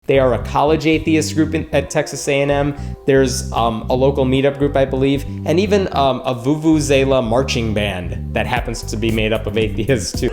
They are a college atheist group at Texas A&M. There's a local meetup group, I believe, and even a Vuvuzela Marching Band that happens to be made up of atheists too.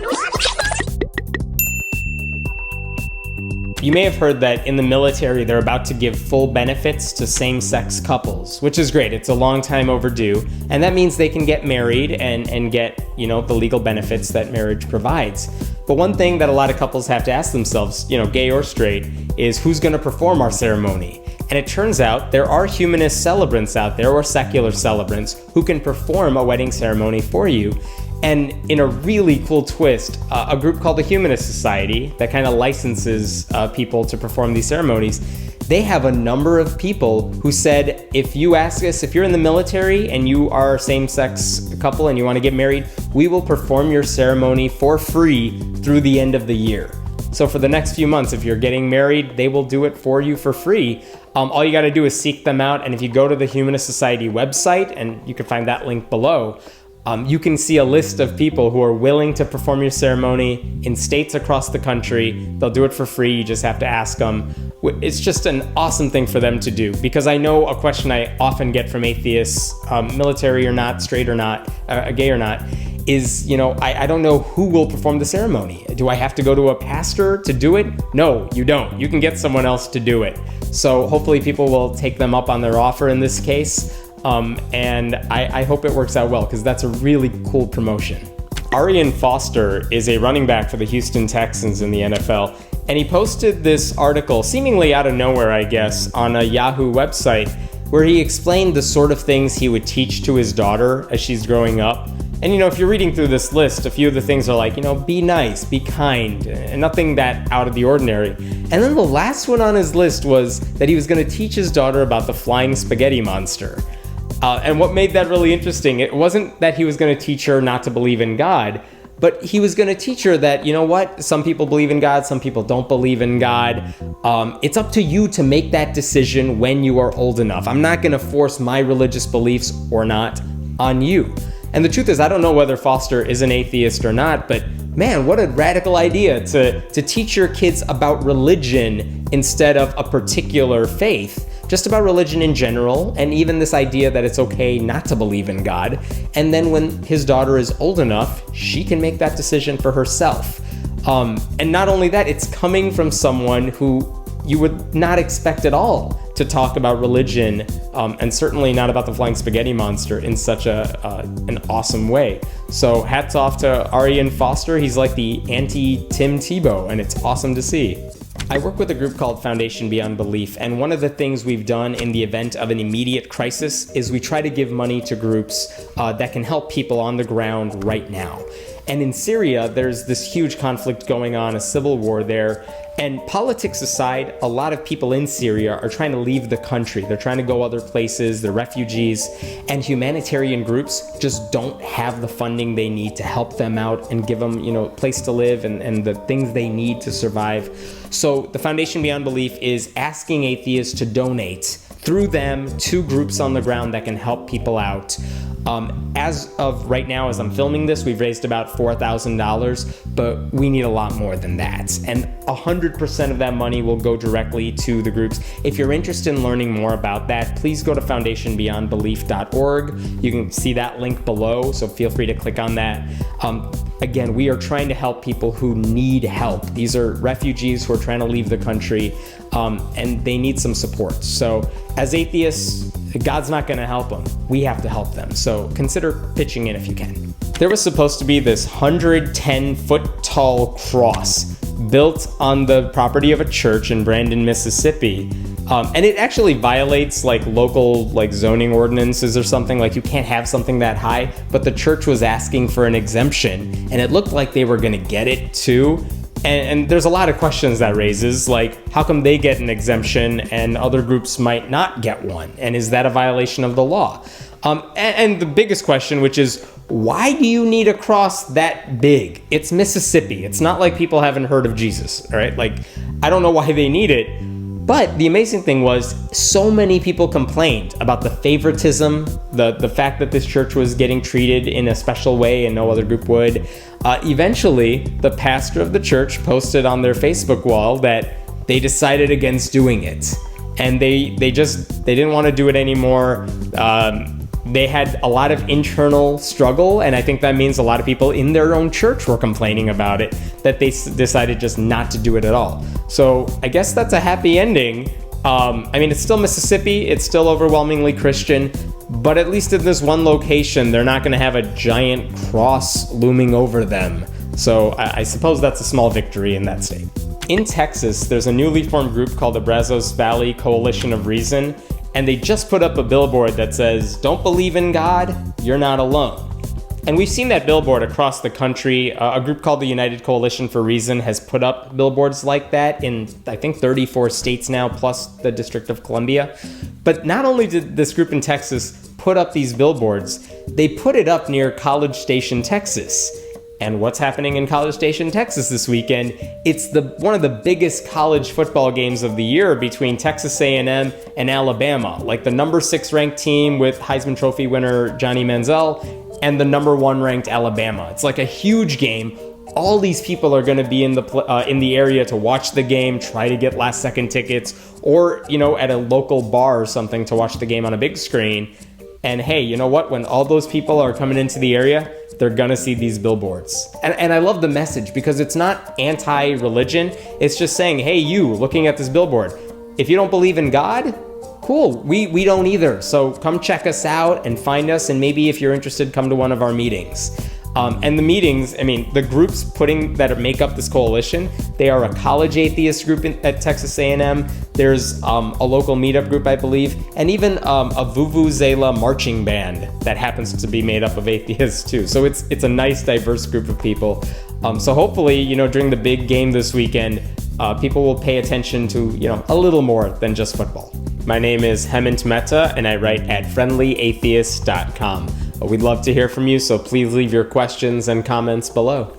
You may have heard that in the military, they're about to give full benefits to same-sex couples, which is great. It's a long time overdue. And that means they can get married and get, the legal benefits that marriage provides. But one thing that a lot of couples have to ask themselves, gay or straight, is who's going to perform our ceremony? And it turns out there are humanist celebrants out there, or secular celebrants, who can perform a wedding ceremony for you. And in a really cool twist, a group called the Humanist Society that kind of licenses people to perform these ceremonies, they have a number of people who said, if you ask us, if you're in the military and you are a same-sex couple and you want to get married, we will perform your ceremony for free through the end of the year. So for the next few months, if you're getting married, they will do it for you for free. All you got to do is seek them out. And if you go to the Humanist Society website, and you can find that link below, you can see a list of people who are willing to perform your ceremony in states across the country. They'll do it for free. You just have to ask them. It's just an awesome thing for them to do, because I know a question I often get from atheists, military or not, straight or not, gay or not, is, I don't know who will perform the ceremony. Do I have to go to a pastor to do it? No, you don't. You can get someone else to do it. So hopefully people will take them up on their offer in this case. And I hope it works out well, because that's a really cool promotion. Arian Foster is a running back for the Houston Texans in the NFL, and he posted this article, seemingly out of nowhere, I guess, on a Yahoo website, where he explained the sort of things he would teach to his daughter as she's growing up. And if you're reading through this list, a few of the things are like, be nice, be kind, and nothing that out of the ordinary. And then the last one on his list was that he was going to teach his daughter about the flying spaghetti monster. And what made that really interesting, it wasn't that he was going to teach her not to believe in God, but he was going to teach her that, some people believe in God, some people don't believe in God. It's up to you to make that decision when you are old enough. I'm not going to force my religious beliefs or not on you. And the truth is, I don't know whether Foster is an atheist or not, but man, what a radical idea to teach your kids about religion instead of a particular faith. Just about religion in general, and even this idea that it's okay not to believe in God. And then when his daughter is old enough, she can make that decision for herself. And not only that, it's coming from someone who you would not expect at all to talk about religion, and certainly not about the flying spaghetti monster in such an awesome way. So hats off to Arian Foster. He's like the anti-Tim Tebow, and it's awesome to see. I work with a group called Foundation Beyond Belief, and one of the things we've done in the event of an immediate crisis is we try to give money to groups that can help people on the ground right now. And in Syria, there's this huge conflict going on, a civil war there. And politics aside, a lot of people in Syria are trying to leave the country. They're trying to go other places, they're refugees, and humanitarian groups just don't have the funding they need to help them out and give them, a place to live and the things they need to survive. So the Foundation Beyond Belief is asking atheists to donate through them to groups on the ground that can help people out. As of right now, as I'm filming this, we've raised about $4,000, but we need a lot more than that. And 100% of that money will go directly to the groups. If you're interested in learning more about that, please go to foundationbeyondbelief.org. You can see that link below, so feel free to click on that. Again, we are trying to help people who need help. These are refugees who are trying to leave the country, and they need some support. So as atheists, God's not going to help them. We have to help them. So consider pitching in if you can. There was supposed to be this 110-foot tall cross built on the property of a church in Brandon, Mississippi. And it actually violates local zoning ordinances or something. You can't have something that high, but the church was asking for an exemption, and it looked like they were going to get it too. And there's a lot of questions that raises, how come they get an exemption and other groups might not get one? And is that a violation of the law? And the biggest question, which is, why do you need a cross that big? It's Mississippi. It's not like people haven't heard of Jesus, all right? I don't know why they need it. But the amazing thing was, so many people complained about the favoritism, the fact that this church was getting treated in a special way and no other group would. Eventually, the pastor of the church posted on their Facebook wall that they decided against doing it. And they didn't want to do it anymore. They had a lot of internal struggle, and I think that means a lot of people in their own church were complaining about it, that they decided just not to do it at all. So I guess that's a happy ending. I mean, it's still Mississippi, it's still overwhelmingly Christian, but at least in this one location, they're not going to have a giant cross looming over them. So I suppose that's a small victory in that state. In Texas, there's a newly formed group called the Brazos Valley Coalition of Reason, and they just put up a billboard that says, "Don't believe in God, you're not alone." And we've seen that billboard across the country. A group called the United Coalition for Reason has put up billboards like that in, I think, 34 states now, plus the District of Columbia. But not only did this group in Texas put up these billboards, they put it up near College Station, Texas. And what's happening in College Station, Texas this weekend? It's one of the biggest college football games of the year between Texas A&M and Alabama. Like the number 6 ranked team with Heisman Trophy winner Johnny Manziel and the number 1 ranked Alabama. It's like a huge game. All these people are going to be in the area to watch the game, try to get last second tickets, or, you know, at a local bar or something to watch the game on a big screen. And hey, you know what? When all those people are coming into the area, they're gonna see these billboards. And I love the message because it's not anti-religion. It's just saying, hey, you looking at this billboard, if you don't believe in God, cool, we don't either. So come check us out and find us, and maybe if you're interested, come to one of our meetings. And the meetings, I mean, the groups that make up this coalition, they are a college atheist group at Texas A&M. There's a local meetup group, I believe, and even a Vuvuzela Marching Band that happens to be made up of atheists too. So it's a nice, diverse group of people. So hopefully, you know, during the big game this weekend, people will pay attention to, you know, a little more than just football. My name is Hemant Mehta, and I write at friendlyatheist.com. We'd love to hear from you, so please leave your questions and comments below.